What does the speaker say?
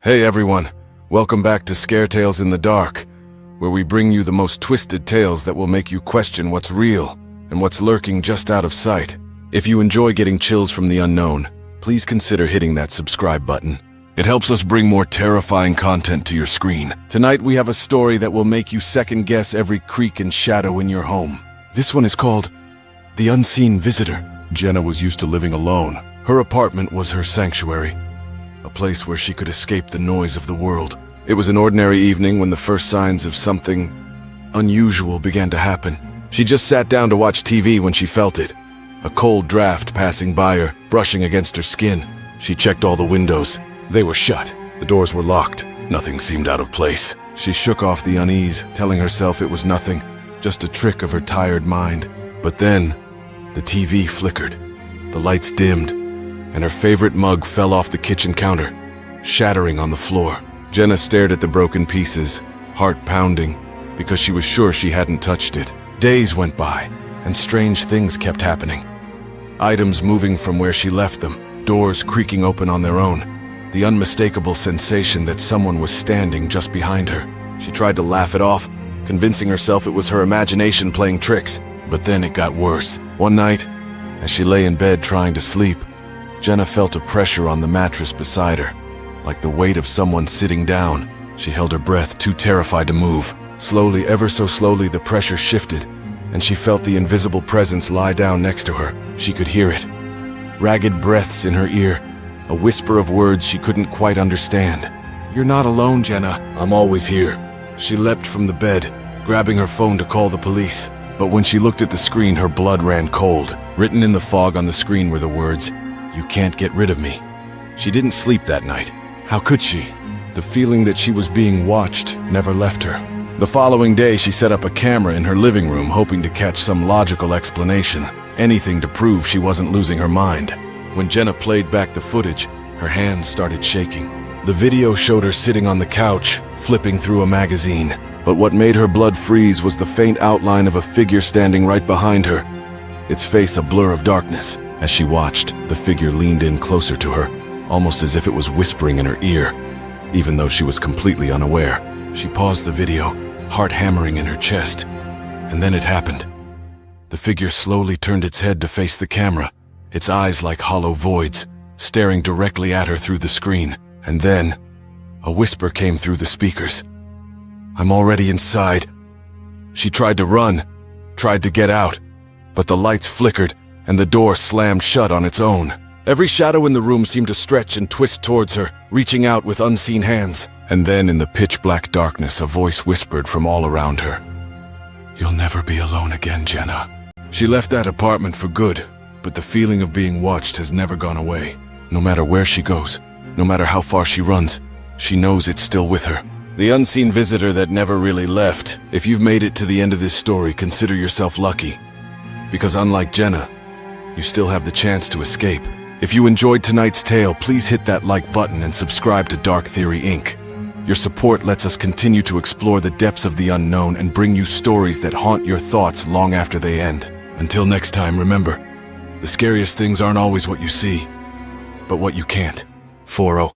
Hey everyone, welcome back to Scare Tales in the Dark, where we bring you the most twisted tales that will make you question what's real and what's lurking just out of sight. If you enjoy getting chills from the unknown, please consider hitting that subscribe button. It helps us bring more terrifying content to your screen. Tonight we have a story that will make you second guess every creak and shadow in your home. This one is called The Unseen Visitor. Jenna was used to living alone. Her apartment was her sanctuary, a place where she could escape the noise of the world. It was an ordinary evening when the first signs of something unusual began to happen. She just sat down to watch TV when she felt it. A cold draft passing by her, brushing against her skin. She checked all the windows. They were shut. The doors were locked. Nothing seemed out of place. She shook off the unease, telling herself it was nothing, just a trick of her tired mind. But then, the TV flickered. The lights dimmed, and her favorite mug fell off the kitchen counter, shattering on the floor. Jenna stared at the broken pieces, heart pounding, because she was sure she hadn't touched it. Days went by, and strange things kept happening. Items moving from where she left them, doors creaking open on their own, the unmistakable sensation that someone was standing just behind her. She tried to laugh it off, convincing herself it was her imagination playing tricks. But then it got worse. One night, as she lay in bed trying to sleep, Jenna felt a pressure on the mattress beside her, like the weight of someone sitting down. She held her breath, too terrified to move. Slowly, ever so slowly, the pressure shifted, and she felt the invisible presence lie down next to her. She could hear it. Ragged breaths in her ear, a whisper of words she couldn't quite understand. "You're not alone, Jenna. I'm always here." She leapt from the bed, grabbing her phone to call the police. But when she looked at the screen, her blood ran cold. Written in the fog on the screen were the words, "You can't get rid of me." She didn't sleep that night. How could she? The feeling that she was being watched never left her. The following day, she set up a camera in her living room, hoping to catch some logical explanation, anything to prove she wasn't losing her mind. When Jenna played back the footage, her hands started shaking. The video showed her sitting on the couch, flipping through a magazine. But what made her blood freeze was the faint outline of a figure standing right behind her, its face a blur of darkness. As she watched, the figure leaned in closer to her, almost as if it was whispering in her ear, even though she was completely unaware. She paused the video, heart hammering in her chest, and then it happened. The figure slowly turned its head to face the camera, its eyes like hollow voids, staring directly at her through the screen. And then, a whisper came through the speakers. "I'm already inside." She tried to run, tried to get out, but the lights flickered and the door slammed shut on its own. Every shadow in the room seemed to stretch and twist towards her, reaching out with unseen hands. And then in the pitch-black darkness, a voice whispered from all around her, "You'll never be alone again, Jenna." She left that apartment for good, but the feeling of being watched has never gone away. No matter where she goes, no matter how far she runs, she knows it's still with her. The unseen visitor that never really left. If you've made it to the end of this story, consider yourself lucky. Because unlike Jenna, you still have the chance to escape. If you enjoyed tonight's tale, please hit that like button and subscribe to Dark Theory Inc. Your support lets us continue to explore the depths of the unknown and bring you stories that haunt your thoughts long after they end. Until next time, remember, the scariest things aren't always what you see, but what you can't. 4-0.